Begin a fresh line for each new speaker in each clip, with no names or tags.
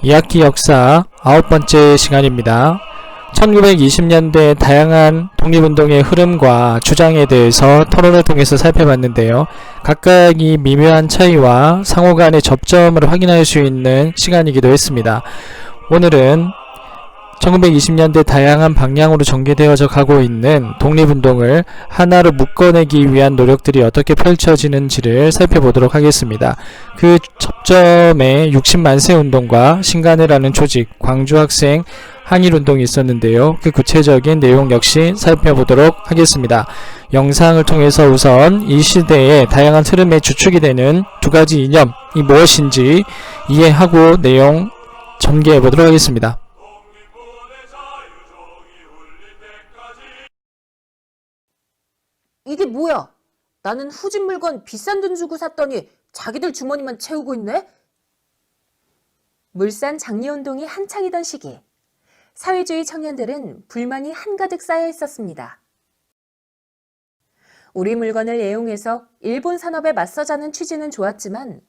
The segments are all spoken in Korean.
2학기 역사 9번째 시간입니다. 1920년대 다양한 독립운동의 흐름과 주장에 대해서 토론을 통해서 살펴봤는데요. 각각이 미묘한 차이와 상호 간의 접점을 확인할 수 있는 시간이기도 했습니다. 오늘은 1920년대 다양한 방향으로 전개되어져 가고 있는 독립운동을 하나로 묶어내기 위한 노력들이 어떻게 펼쳐지는지를 살펴보도록 하겠습니다. 그 접점에 60만세 운동과 신간회라는 조직, 광주 학생 항일운동이 있었는데요. 그 구체적인 내용 역시 살펴보도록 하겠습니다. 영상을 통해서 우선 이 시대의 다양한 흐름의 주축이 되는 두 가지 이념이 무엇인지 이해하고 내용 전개해보도록 하겠습니다.
이게 뭐야? 나는 후진 물건 비싼 돈 주고 샀더니 자기들 주머니만 채우고 있네? 물산 장려운동이 한창이던 시기, 사회주의 청년들은 불만이 한가득 쌓여 있었습니다. 우리 물건을 애용해서 일본 산업에 맞서자는 취지는 좋았지만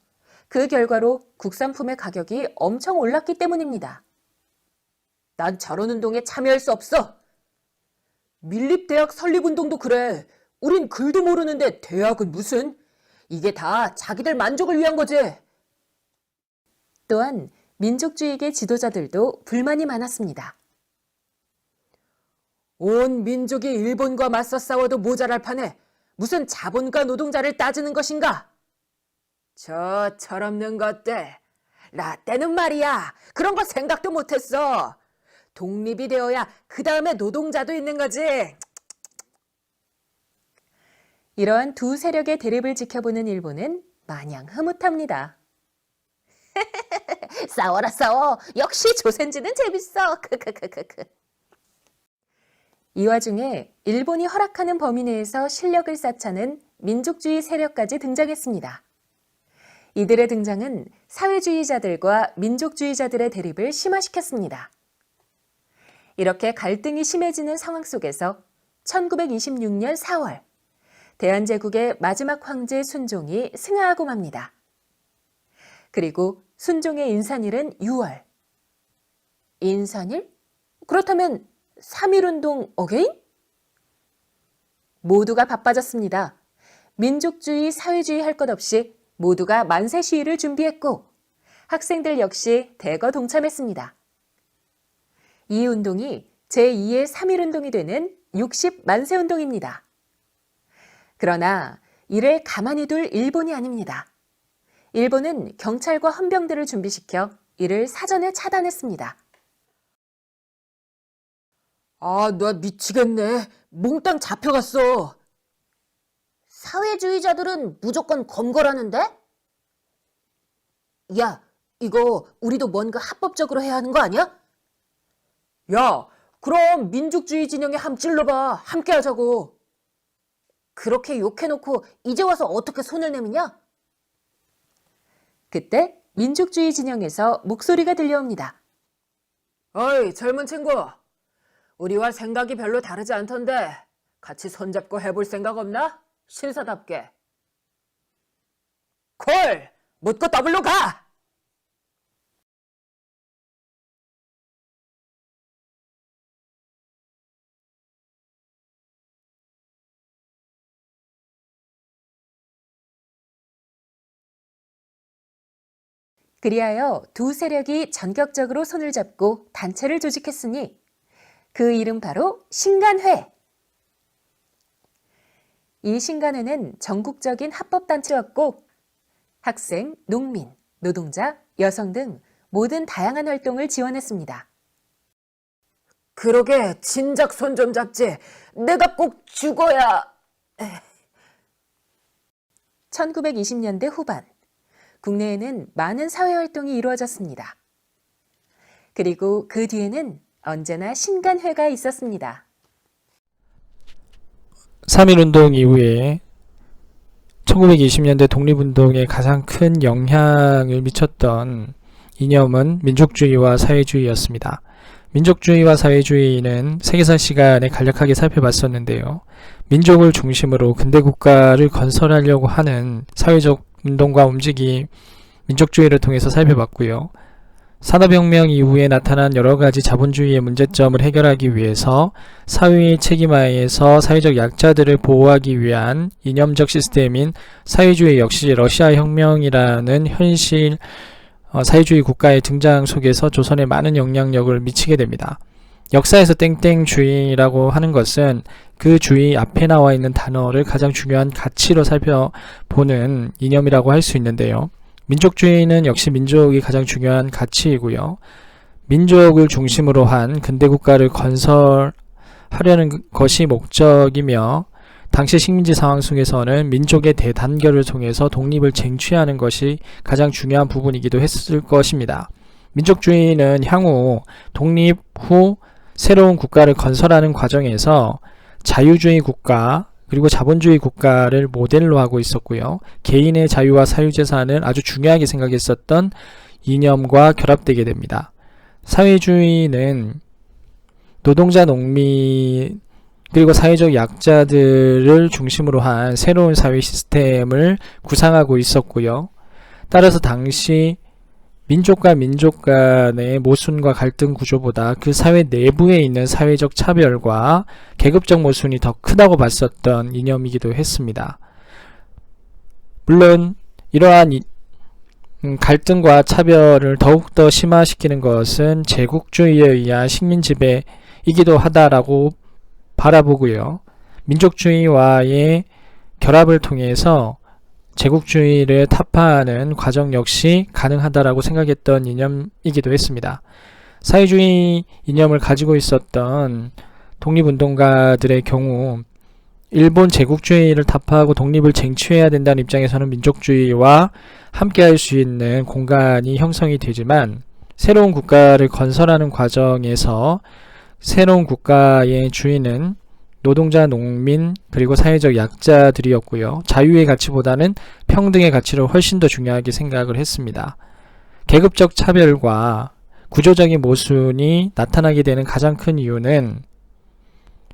그 결과로 국산품의 가격이 엄청 올랐기 때문입니다. 난 저런 운동에 참여할 수 없어. 밀립대학 설립운동도 그래. 우린 글도 모르는데 대학은 무슨? 이게 다 자기들 만족을 위한 거지. 또한 민족주의계 지도자들도 불만이 많았습니다. 온 민족이 일본과 맞서 싸워도 모자랄 판에 무슨 자본가 노동자를 따지는 것인가? 저 철없는 것들. 라떼는 말이야. 그런 거 생각도 못했어. 독립이 되어야 그 다음에 노동자도 있는 거지. 이러한 두 세력의 대립을 지켜보는 일본은 마냥 흐뭇합니다. 싸워라 싸워. 역시 조선지는 재밌어. 크크크크크. 이 와중에 일본이 허락하는 범위 내에서 실력을 쌓자는 민족주의 세력까지 등장했습니다. 이들의 등장은 사회주의자들과 민족주의자들의 대립을 심화시켰습니다. 이렇게 갈등이 심해지는 상황 속에서 1926년 4월 대한제국의 마지막 황제 순종이 승하하고 맙니다. 그리고 순종의 인산일은 6월. 인산일? 그렇다면 3.1운동 어게인? 모두가 바빠졌습니다. 민족주의, 사회주의 할 것 없이 모두가 만세 시위를 준비했고 학생들 역시 대거 동참했습니다. 이 운동이 제2의 3.1운동이 되는 60만세 운동입니다. 그러나 이를 가만히 둘 일본이 아닙니다. 일본은 경찰과 헌병들을 준비시켜 이를 사전에 차단했습니다. 아, 나 미치겠네. 몽땅 잡혀갔어. 사회주의자들은 무조건 검거라는데? 야, 이거 우리도 뭔가 합법적으로 해야 하는 거 아니야? 야, 그럼 민족주의 진영에 함 찔러봐. 함께 하자고. 그렇게 욕해놓고 이제 와서 어떻게 손을 내미냐? 그때 민족주의 진영에서 목소리가 들려옵니다. 어이, 젊은 친구. 우리와 생각이 별로 다르지 않던데 같이 손잡고 해볼 생각 없나? 신사답게. 콜! 묻고 더블로 가! 그리하여 두 세력이 전격적으로 손을 잡고 단체를 조직했으니 그 이름 바로 신간회. 이 신간회는 전국적인 합법단체였고 학생, 농민, 노동자, 여성 등 모든 다양한 활동을 지원했습니다. 그러게 진작 손 좀 잡지. 내가 꼭 죽어야. 1920년대 후반 국내에는 많은 사회활동이 이루어졌습니다. 그리고 그 뒤에는 언제나 신간회가 있었습니다.
3.1운동 이후에 1920년대 독립운동에 가장 큰 영향을 미쳤던 이념은 민족주의와 사회주의였습니다. 민족주의와 사회주의는 세계사 시간에 간략하게 살펴봤었는데요. 민족을 중심으로 근대국가를 건설하려고 하는 사회적 운동과 움직임, 민족주의를 통해서 살펴봤고요. 산업혁명 이후에 나타난 여러가지 자본주의의 문제점을 해결하기 위해서 사회의 책임하에서 사회적 약자들을 보호하기 위한 이념적 시스템인 사회주의 역시 러시아 혁명이라는 현실 사회주의 국가의 등장 속에서 조선에 많은 영향력을 미치게 됩니다. 역사에서 땡땡주의라고 하는 것은 그 주의 앞에 나와 있는 단어를 가장 중요한 가치로 살펴보는 이념이라고 할 수 있는데요. 민족주의는 역시 민족이 가장 중요한 가치이고요. 민족을 중심으로 한 근대국가를 건설하려는 것이 목적이며 당시 식민지 상황 속에서는 민족의 대단결을 통해서 독립을 쟁취하는 것이 가장 중요한 부분이기도 했을 것입니다. 민족주의는 향후 독립 후 새로운 국가를 건설하는 과정에서 자유주의 국가 그리고 자본주의 국가를 모델로 하고 있었고요. 개인의 자유와 사유재산을 아주 중요하게 생각했었던 이념과 결합되게 됩니다. 사회주의는 노동자, 농민 그리고 사회적 약자들을 중심으로 한 새로운 사회 시스템을 구상하고 있었고요. 따라서 당시 민족과 민족 간의 모순과 갈등 구조보다 그 사회 내부에 있는 사회적 차별과 계급적 모순이 더 크다고 봤었던 이념이기도 했습니다. 물론 이러한 갈등과 차별을 더욱더 심화시키는 것은 제국주의에 의한 식민 지배이기도 하다라고 바라보고요. 민족주의와의 결합을 통해서 제국주의를 타파하는 과정 역시 가능하다라고 생각했던 이념이기도 했습니다. 사회주의 이념을 가지고 있었던 독립운동가들의 경우 일본 제국주의를 타파하고 독립을 쟁취해야 된다는 입장에서는 민족주의와 함께할 수 있는 공간이 형성이 되지만 새로운 국가를 건설하는 과정에서 새로운 국가의 주인은 노동자, 농민, 그리고 사회적 약자들이었고요. 자유의 가치보다는 평등의 가치를 훨씬 더 중요하게 생각을 했습니다. 계급적 차별과 구조적인 모순이 나타나게 되는 가장 큰 이유는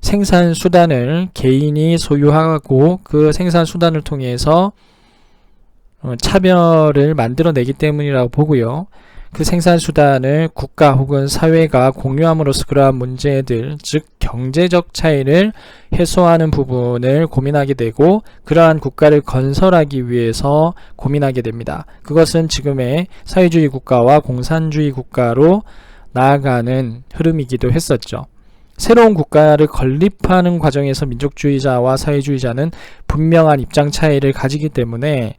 생산 수단을 개인이 소유하고 그 생산 수단을 통해서 차별을 만들어내기 때문이라고 보고요. 그 생산 수단을 국가 혹은 사회가 공유함으로써 그러한 문제들, 즉 경제적 차이를 해소하는 부분을 고민하게 되고 그러한 국가를 건설하기 위해서 고민하게 됩니다. 그것은 지금의 사회주의 국가와 공산주의 국가로 나아가는 흐름이기도 했었죠. 새로운 국가를 건립하는 과정에서 민족주의자와 사회주의자는 분명한 입장 차이를 가지기 때문에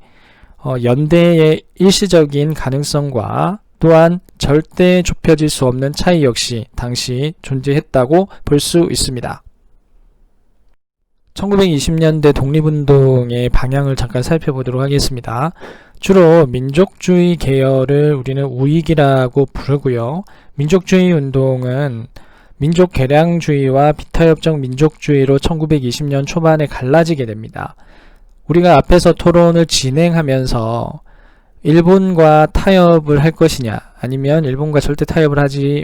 연대의 일시적인 가능성과 또한 절대 좁혀질 수 없는 차이 역시 당시 존재했다고 볼 수 있습니다. 1920년대 독립운동의 방향을 잠깐 살펴보도록 하겠습니다. 주로 민족주의 계열을 우리는 우익이라고 부르고요. 민족주의 운동은 민족개량주의와 비타협적 민족주의로 1920년 초반에 갈라지게 됩니다. 우리가 앞에서 토론을 진행하면서 일본과 타협을 할 것이냐 아니면 일본과 절대 타협을 하지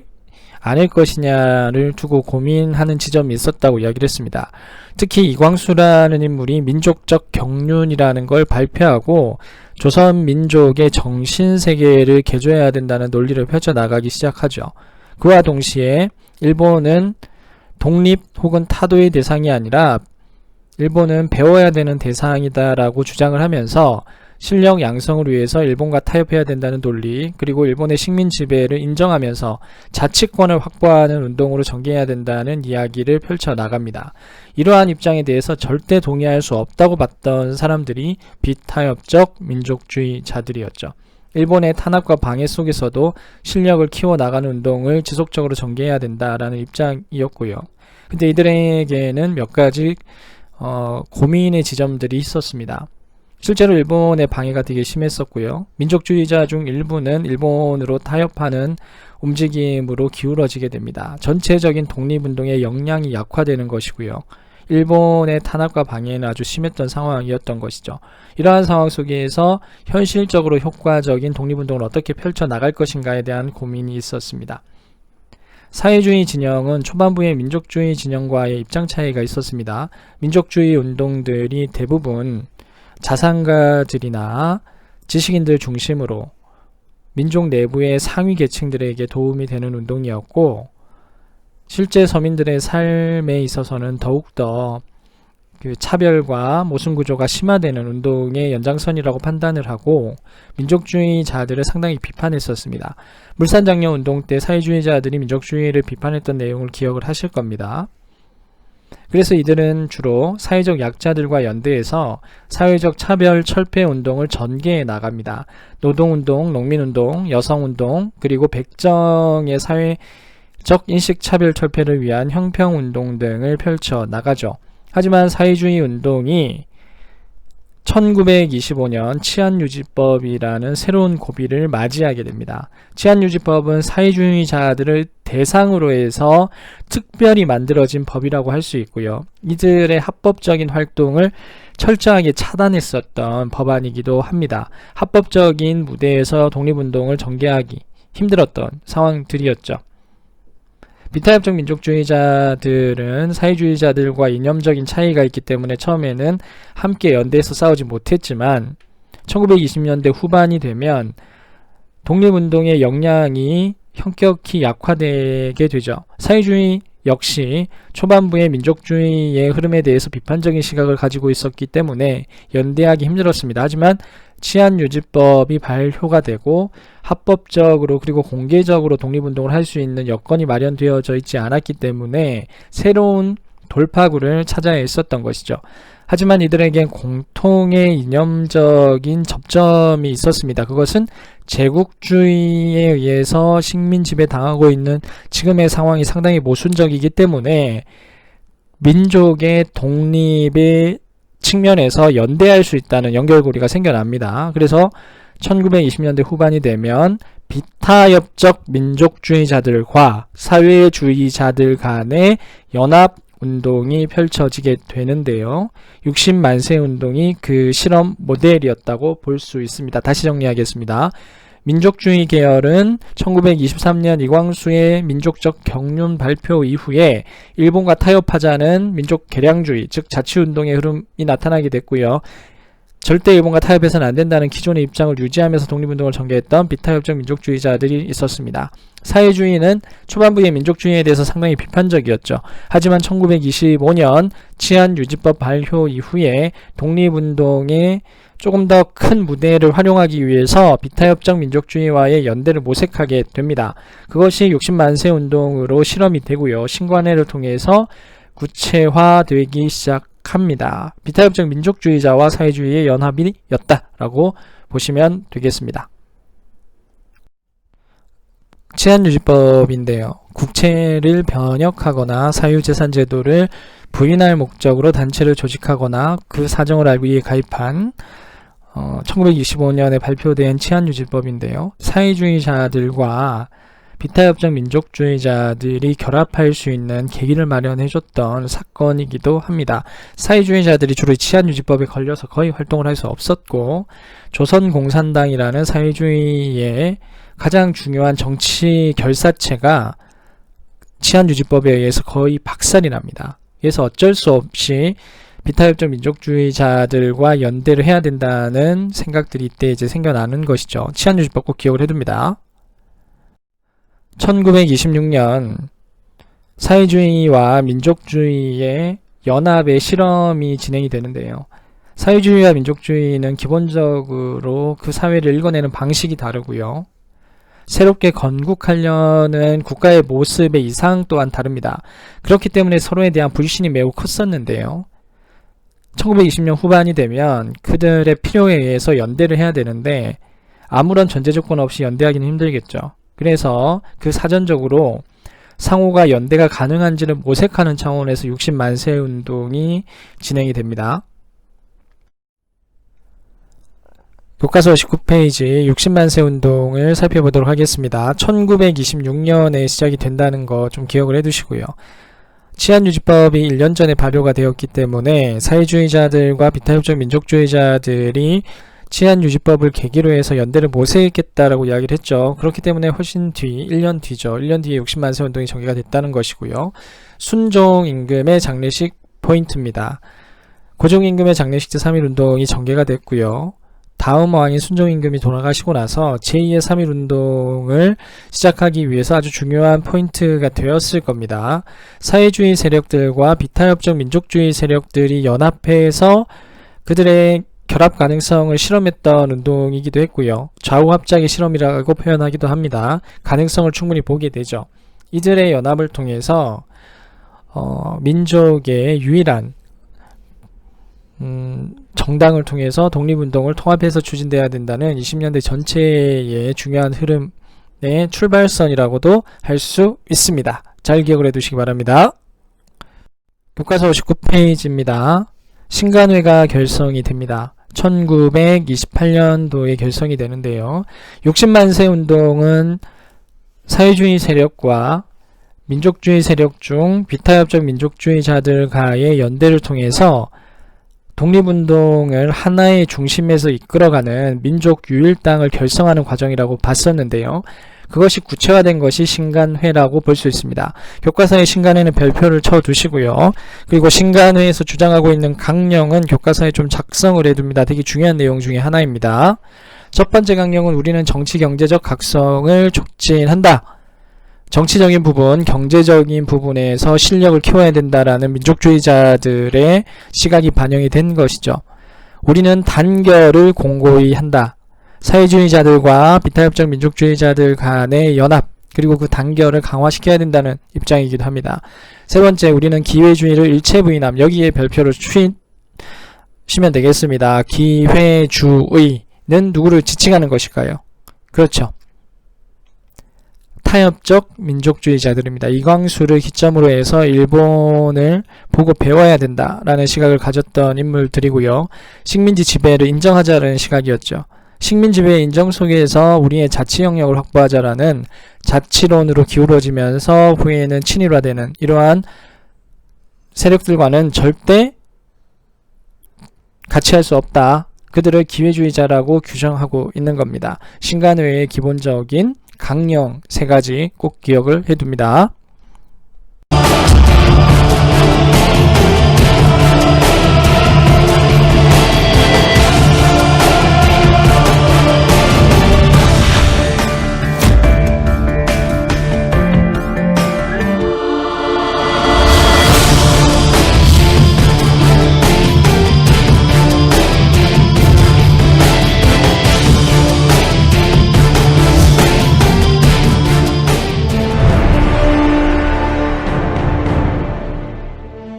않을 것이냐를 두고 고민하는 지점이 있었다고 이야기를 했습니다. 특히 이광수라는 인물이 민족적 경륜이라는 걸 발표하고 조선 민족의 정신세계를 개조해야 된다는 논리를 펼쳐나가기 시작하죠. 그와 동시에 일본은 독립 혹은 타도의 대상이 아니라 일본은 배워야 되는 대상이다 라고 주장을 하면서 실력 양성을 위해서 일본과 타협해야 된다는 논리, 그리고 일본의 식민 지배를 인정하면서 자치권을 확보하는 운동으로 전개해야 된다는 이야기를 펼쳐나갑니다. 이러한 입장에 대해서 절대 동의할 수 없다고 봤던 사람들이 비타협적 민족주의자들이었죠. 일본의 탄압과 방해 속에서도 실력을 키워나가는 운동을 지속적으로 전개해야 된다라는 입장이었고요. 근데 이들에게는 몇 가지 고민의 지점들이 있었습니다. 실제로 일본의 방해가 되게 심했었고요. 민족주의자 중 일부는 일본으로 타협하는 움직임으로 기울어지게 됩니다. 전체적인 독립운동의 역량이 약화되는 것이고요. 일본의 탄압과 방해는 아주 심했던 상황이었던 것이죠. 이러한 상황 속에서 현실적으로 효과적인 독립운동을 어떻게 펼쳐나갈 것인가에 대한 고민이 있었습니다. 사회주의 진영은 초반부에 민족주의 진영과의 입장 차이가 있었습니다. 민족주의 운동들이 대부분 자산가들이나 지식인들 중심으로 민족 내부의 상위 계층들에게 도움이 되는 운동이었고, 실제 서민들의 삶에 있어서는 더욱더 그 차별과 모순 구조가 심화되는 운동의 연장선이라고 판단을 하고 민족주의자들을 상당히 비판했었습니다. 물산장려 운동 때 사회주의자들이 민족주의를 비판했던 내용을 기억을 하실 겁니다. 그래서 이들은 주로 사회적 약자들과 연대해서 사회적 차별 철폐 운동을 전개해 나갑니다. 노동운동, 농민운동, 여성운동, 그리고 백정의 사회적 인식차별 철폐를 위한 형평운동 등을 펼쳐 나가죠. 하지만 사회주의 운동이 1925년 치안유지법이라는 새로운 고비를 맞이하게 됩니다. 치안유지법은 사회주의자들을 대상으로 해서 특별히 만들어진 법이라고 할 수 있고요. 이들의 합법적인 활동을 철저하게 차단했었던 법안이기도 합니다. 합법적인 무대에서 독립운동을 전개하기 힘들었던 상황들이었죠. 비타협정 민족주의자들은 사회주의자들과 이념적인 차이가 있기 때문에 처음에는 함께 연대해서 싸우지 못했지만 1920년대 후반이 되면 독립운동의 역량이 현격히 약화되게 되죠. 사회주의 역시 초반부의 민족주의의 흐름에 대해서 비판적인 시각을 가지고 있었기 때문에 연대하기 힘들었습니다. 하지만 치안유지법이 발효가 되고 합법적으로 그리고 공개적으로 독립운동을 할 수 있는 여건이 마련되어져 있지 않았기 때문에 새로운 돌파구를 찾아야 했었던 것이죠. 하지만 이들에겐 공통의 이념적인 접점이 있었습니다. 그것은 제국주의에 의해서 식민 지배당하고 있는 지금의 상황이 상당히 모순적이기 때문에 민족의 독립의 측면에서 연대할 수 있다는 연결고리가 생겨납니다. 그래서 1920년대 후반이 되면 비타협적 민족주의자들과 사회주의자들 간의 연합운동이 펼쳐지게 되는데요. 60만세 운동이 그 실험 모델이었다고 볼 수 있습니다. 다시 정리하겠습니다. 민족주의 계열은 1923년 이광수의 민족적 경륜 발표 이후에 일본과 타협하자는 민족 개량주의, 즉 자치운동의 흐름이 나타나게 됐고요. 절대 일본과 타협해서는 안 된다는 기존의 입장을 유지하면서 독립운동을 전개했던 비타협적 민족주의자들이 있었습니다. 사회주의는 초반부의 민족주의에 대해서 상당히 비판적이었죠. 하지만 1925년 치안유지법 발효 이후에 독립운동의 조금 더 큰 무대를 활용하기 위해서 비타협적 민족주의와의 연대를 모색하게 됩니다. 그것이 60만세 운동으로 실험이 되고요. 신관회를 통해서 구체화되기 시작합니다. 비타협적 민족주의자와 사회주의의 연합이었다라고 보시면 되겠습니다. 치안유지법인데요. 국채를 변혁하거나 사유재산 제도를 부인할 목적으로 단체를 조직하거나 그 사정을 알고 이에 가입한 1925년에 발표된 치안유지법인데요. 사회주의자들과 비타협적 민족주의자들이 결합할 수 있는 계기를 마련해줬던 사건이기도 합니다. 사회주의자들이 주로 치안유지법에 걸려서 거의 활동을 할 수 없었고 조선공산당이라는 사회주의의 가장 중요한 정치 결사체가 치안유지법에 의해서 거의 박살이 납니다. 그래서 어쩔 수 없이 비타협적 민족주의자들과 연대를 해야 된다는 생각들이 이때 이제 생겨나는 것이죠. 치안유지법 꼭 기억을 해둡니다. 1926년 사회주의와 민족주의의 연합의 실험이 진행이 되는데요. 사회주의와 민족주의는 기본적으로 그 사회를 읽어내는 방식이 다르고요. 새롭게 건국하려는 국가의 모습의 이상 또한 다릅니다. 그렇기 때문에 서로에 대한 불신이 매우 컸었는데요. 1920년 후반이 되면 그들의 필요에 의해서 연대를 해야 되는데 아무런 전제 조건 없이 연대하기는 힘들겠죠. 그래서 그 사전적으로 상호가 연대가 가능한지를 모색하는 차원에서 60만세 운동이 진행이 됩니다. 교과서 19페이지 60만세 운동을 살펴보도록 하겠습니다. 1926년에 시작이 된다는 거 좀 기억을 해두시고요. 치안유지법이 1년 전에 발효가 되었기 때문에 사회주의자들과 비타협적 민족주의자들이 치안유지법을 계기로 해서 연대를 모색했다라고 이야기를 했죠. 그렇기 때문에 훨씬 뒤, 1년 뒤죠. 1년 뒤에 60만세 운동이 전개가 됐다는 것이고요. 순종임금의 장례식 포인트입니다. 고종임금의 장례식 제3일 운동이 전개가 됐고요. 다음 왕인 순종임금이 돌아가시고 나서 제2의 3.1운동을 시작하기 위해서 아주 중요한 포인트가 되었을 겁니다. 사회주의 세력들과 비타협적 민족주의 세력들이 연합해서 그들의 결합 가능성을 실험했던 운동이기도 했고요. 좌우 합작의 실험이라고 표현하기도 합니다. 가능성을 충분히 보게 되죠. 이들의 연합을 통해서 민족의 유일한 정당을 통해서 독립운동을 통합해서 추진돼야 된다는 20년대 전체의 중요한 흐름의 출발선이라고도 할 수 있습니다. 잘 기억을 해두시기 바랍니다. 교과서 59페이지입니다. 신간회가 결성이 됩니다. 1928년도에 결성이 되는데요. 60만세 운동은 사회주의 세력과 민족주의 세력 중 비타협적 민족주의자들과의 연대를 통해서 독립운동을 하나의 중심에서 이끌어가는 민족 유일당을 결성하는 과정이라고 봤었는데요. 그것이 구체화된 것이 신간회라고 볼 수 있습니다. 교과서에 신간회는 별표를 쳐두시고요. 그리고 신간회에서 주장하고 있는 강령은 교과서에 좀 작성을 해둡니다. 되게 중요한 내용 중에 하나입니다. 첫 번째 강령은 우리는 정치 경제적 각성을 촉진한다. 정치적인 부분, 경제적인 부분에서 실력을 키워야 된다라는 민족주의자들의 시각이 반영이 된 것이죠. 우리는 단결을 공고히 한다. 사회주의자들과 비타협적 민족주의자들 간의 연합, 그리고 그 단결을 강화시켜야 된다는 입장이기도 합니다. 세 번째, 우리는 기회주의를 일체 부인함. 여기에 별표를 치시면 되겠습니다. 기회주의는 누구를 지칭하는 것일까요? 그렇죠. 타협적 민족주의자들입니다. 이광수를 기점으로 해서 일본을 보고 배워야 된다라는 시각을 가졌던 인물들이고요. 식민지 지배를 인정하자라는 시각이었죠. 식민지배의 인정 속에서 우리의 자치 영역을 확보하자라는 자치론으로 기울어지면서 후에는 친일화되는 이러한 세력들과는 절대 같이 할 수 없다. 그들을 기회주의자라고 규정하고 있는 겁니다. 신간회의 기본적인 강령 3가지 꼭 기억을 해둡니다.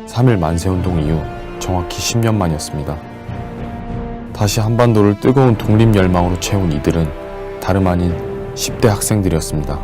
(3.1 만세운동) 이후 정확히 10년 만이었습니다. 다시 한반도를 뜨거운 독립열망으로 채운 이들은 다름 아닌 10대 학생들이었습니다.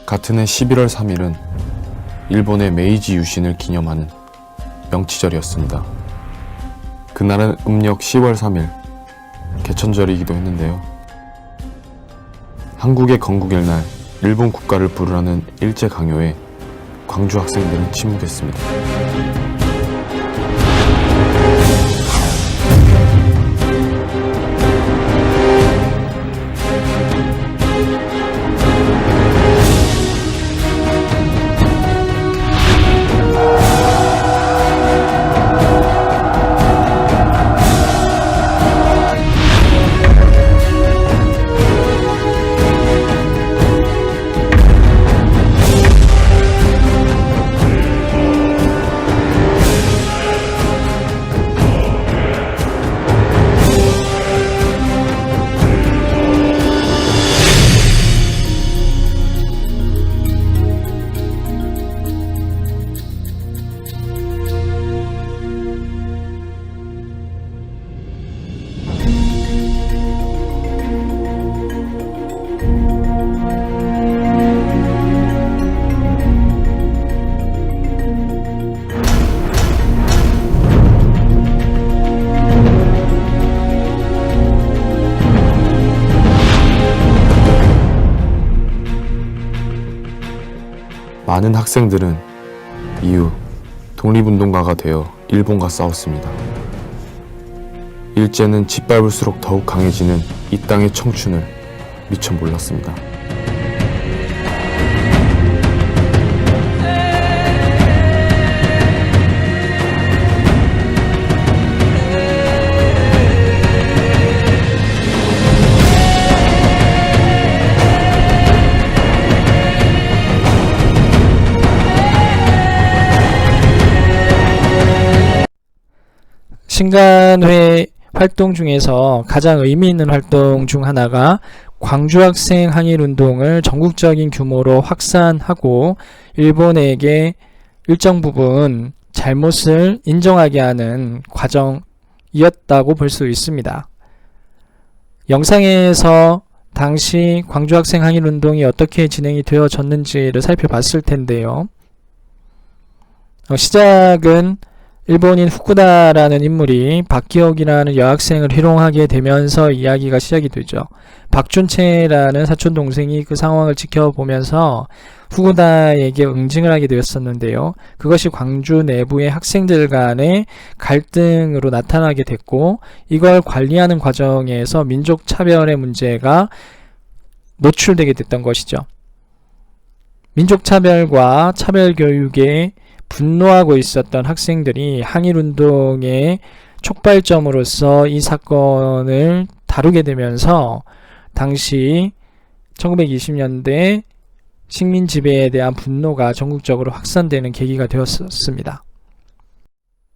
같은 해 11월 3일은 일본의 메이지 유신을 기념하는 명치절이었습니다. 그날은 음력 10월 3일 개천절이기도 했는데요. 한국의 건국일 날 일본 국가를 부르라는 일제 강요에 광주 학생들은 침묵했습니다. 많은 학생들은 이후 독립운동가가 되어 일본과 싸웠습니다. 일제는 짓밟을수록 더욱 강해지는 이 땅의 청춘을 미처 몰랐습니다.
신간회 활동 중에서 가장 의미 있는 활동 중 하나가 광주학생 항일운동을 전국적인 규모로 확산하고 일본에게 일정 부분 잘못을 인정하게 하는 과정이었다고 볼 수 있습니다. 영상에서 당시 광주학생 항일운동이 어떻게 진행이 되어졌는지를 살펴봤을 텐데요. 시작은 일본인 후쿠다라는 인물이 박기옥이라는 여학생을 희롱하게 되면서 이야기가 시작이 되죠. 박준채라는 사촌 동생이 그 상황을 지켜보면서 후쿠다에게 응징을 하게 되었었는데요. 그것이 광주 내부의 학생들 간의 갈등으로 나타나게 됐고, 이걸 관리하는 과정에서 민족 차별의 문제가 노출되게 됐던 것이죠. 민족 차별과 차별 교육에 분노하고 있었던 학생들이 항일운동의 촉발점으로서 이 사건을 다루게 되면서 당시 1920년대 식민 지배에 대한 분노가 전국적으로 확산되는 계기가 되었습니다.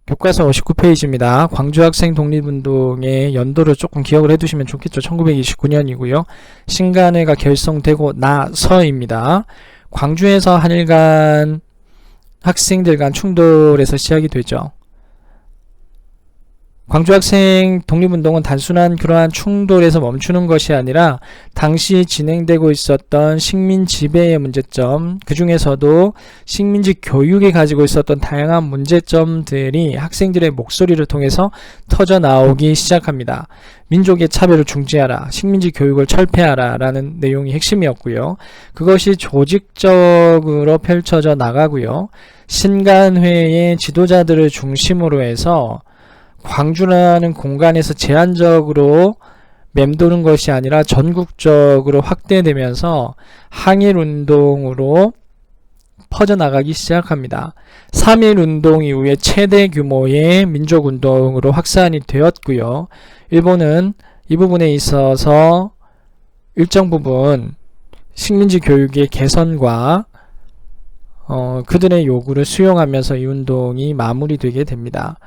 교과서 59페이지입니다. 광주학생 독립운동의 연도를 조금 기억을 해두시면 좋겠죠. 1929년이고요. 신간회가 결성되고 나서입니다. 광주에서 한일 간 학생들 간 충돌에서 시작이 되죠. 광주학생 독립운동은 단순한 그러한 충돌에서 멈추는 것이 아니라 당시 진행되고 있었던 식민 지배의 문제점, 그 중에서도 식민지 교육에 가지고 있었던 다양한 문제점들이 학생들의 목소리를 통해서 터져 나오기 시작합니다. 민족의 차별을 중지하라, 식민지 교육을 철폐하라 라는 내용이 핵심이었고요. 그것이 조직적으로 펼쳐져 나가고요. 신간회의 지도자들을 중심으로 해서 광주라는 공간에서 제한적으로 맴도는 것이 아니라 전국적으로 확대되면서 항일운동으로 퍼져나가기 시작합니다. 3.1운동 이후에 최대 규모의 민족운동으로 확산이 되었고요. 일본은 이 부분에 있어서 일정 부분 식민지 교육의 개선과 그들의 요구를 수용하면서 이 운동이 마무리되게 됩니다.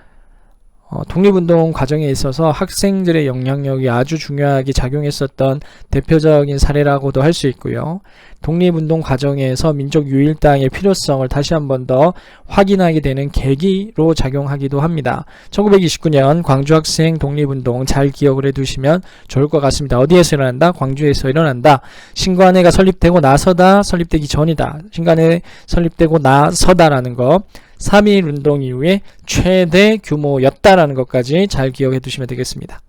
독립운동 과정에 있어서 학생들의 영향력이 아주 중요하게 작용했었던 대표적인 사례라고도 할 수 있고요. 독립운동 과정에서 민족 유일당의 필요성을 다시 한 번 더 확인하게 되는 계기로 작용하기도 합니다. 1929년 광주학생 독립운동 잘 기억을 해두시면 좋을 것 같습니다. 어디에서 일어난다? 광주에서 일어난다. 신간회가 설립되고 나서다, 설립되기 전이다. 신간회 설립되고 나서다라는 거, 3.1 운동 이후에 최대 규모였다라는 것까지 잘 기억해 두시면 되겠습니다.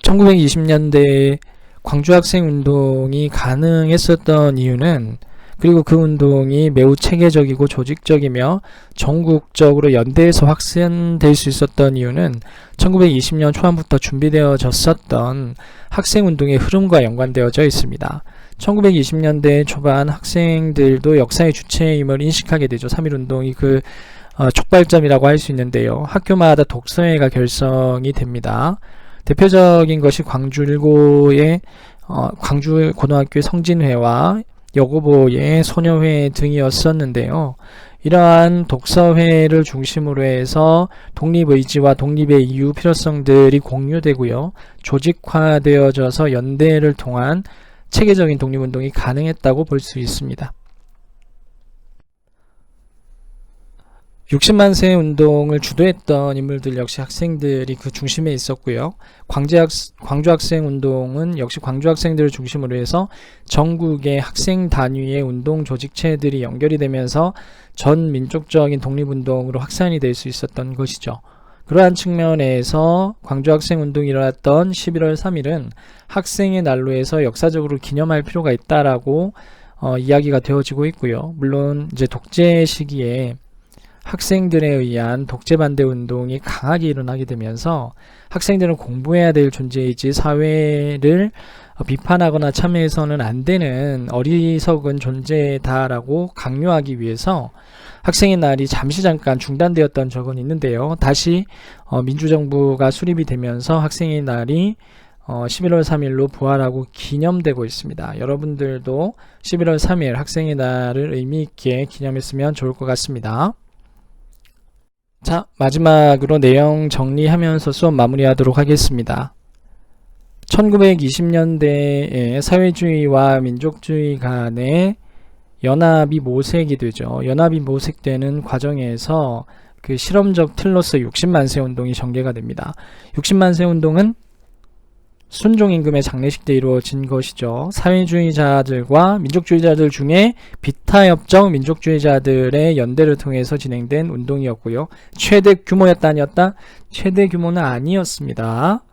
1920년대 광주학생 운동이 가능했었던 이유는, 그리고 그 운동이 매우 체계적이고 조직적이며 전국적으로 연대해서 확산될 수 있었던 이유는 1920년 초반부터 준비되어졌었던 학생운동의 흐름과 연관되어져 있습니다. 1920년대 초반 학생들도 역사의 주체임을 인식하게 되죠. 3.1운동이 그 촉발점이라고 할 수 있는데요. 학교마다 독서회가 결성이 됩니다. 대표적인 것이 광주 고등학교의 성진회와 여고보의 소녀회 등이었었는데요. 이러한 독서회를 중심으로 해서 독립의지와 독립의 이유 필요성들이 공유되고요. 조직화되어져서 연대를 통한 체계적인 독립운동이 가능했다고 볼 수 있습니다. 60만세 운동을 주도했던 인물들 역시 학생들이 그 중심에 있었고요. 광주학생 운동은 역시 광주학생들을 중심으로 해서 전국의 학생 단위의 운동 조직체들이 연결이 되면서 전 민족적인 독립운동으로 확산이 될 수 있었던 것이죠. 그러한 측면에서 광주학생 운동이 일어났던 11월 3일은 학생의 날로 해서 역사적으로 기념할 필요가 있다라고 이야기가 되어지고 있고요. 물론 이제 독재 시기에 학생들에 의한 독재 반대 운동이 강하게 일어나게 되면서 학생들은 공부해야 될 존재이지 사회를 비판하거나 참여해서는 안 되는 어리석은 존재다라고 강요하기 위해서 학생의 날이 잠깐 중단되었던 적은 있는데요. 다시 민주정부가 수립이 되면서 학생의 날이 11월 3일로 부활하고 기념되고 있습니다. 여러분들도 11월 3일 학생의 날을 의미있게 기념했으면 좋을 것 같습니다. 자, 마지막으로 내용 정리하면서 수업 마무리하도록 하겠습니다. 1920년대에 사회주의와 민족주의 간의 연합이 모색이 되죠. 연합이 모색되는 과정에서 그 실험적 틀로서 60만세 운동이 전개가 됩니다. 60만세 운동은 순종임금의 장례식 때 이루어진 것이죠. 사회주의자들과 민족주의자들 중에 비타협적 민족주의자들의 연대를 통해서 진행된 운동이었고요. 최대 규모였다 아니었다? 최대 규모는 아니었습니다.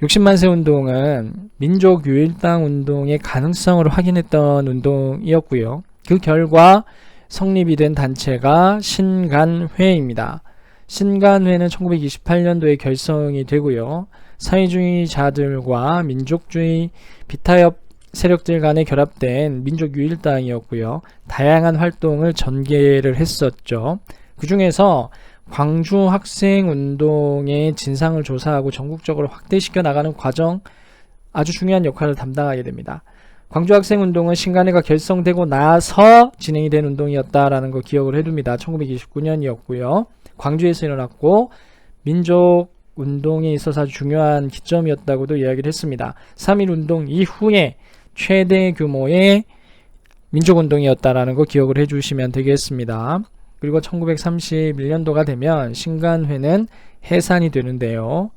60만세 운동은 민족유일당 운동의 가능성을 확인했던 운동이었고요. 그 결과 성립이 된 단체가 신간회입니다. 신간회는 1928년도에 결성이 되고요. 사회주의자들과 민족주의 비타협 세력들 간에 결합된 민족유일당이었고요. 다양한 활동을 전개를 했었죠. 그 중에서 광주 학생운동의 진상을 조사하고 전국적으로 확대시켜 나가는 과정 아주 중요한 역할을 담당하게 됩니다. 광주 학생운동은 신간회가 결성되고 나서 진행이 된 운동이었다라는 거 기억을 해둡니다. 1929년이었고요. 광주에서 일어났고 민족운동에 있어서 아주 중요한 기점이었다고도 이야기를 했습니다. 3.1운동 이후에 최대 규모의 민족운동이었다라는 거 기억을 해주시면 되겠습니다. 그리고 1931년도가 되면 신간회는 해산이 되는데요.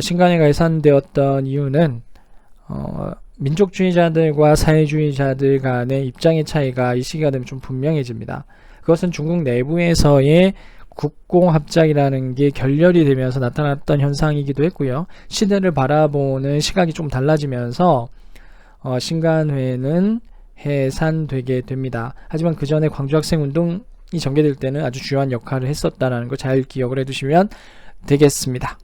신간회가 해산되었던 이유는 민족주의자들과 사회주의자들 간의 입장의 차이가 이 시기가 되면 좀 분명해집니다. 그것은 중국 내부에서의 국공합작이라는 게 결렬이 되면서 나타났던 현상이기도 했고요. 시대를 바라보는 시각이 좀 달라지면서 신간회는 해산되게 됩니다. 하지만 그 전에 광주학생운동이 전개될 때는 아주 중요한 역할을 했었다는 거 잘 기억을 해두시면 되겠습니다.